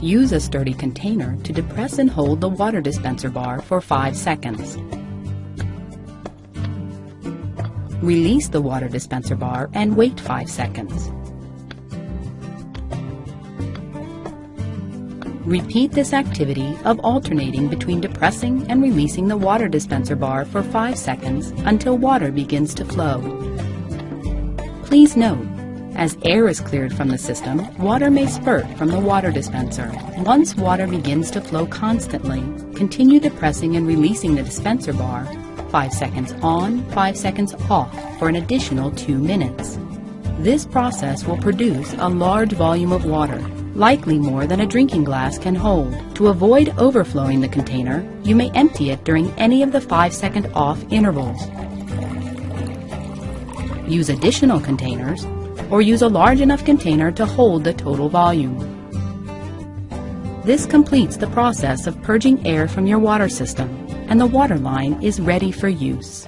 Use a sturdy container to depress and hold the water dispenser bar for 5 seconds. Release the water dispenser bar and wait 5 seconds. Repeat this activity of alternating between depressing and releasing the water dispenser bar for 5 seconds until water begins to flow. Please note, as air is cleared from the system, water may spurt from the water dispenser. Once water begins to flow constantly, continue depressing and releasing the dispenser bar 5 seconds on, 5 seconds off for an additional 2 minutes. This process will produce a large volume of water, likely more than a drinking glass can hold. To avoid overflowing the container, you may empty it during any of the 5-second off intervals. Use additional containers, or use a large enough container to hold the total volume. This completes the process of purging air from your water system, and the water line is ready for use.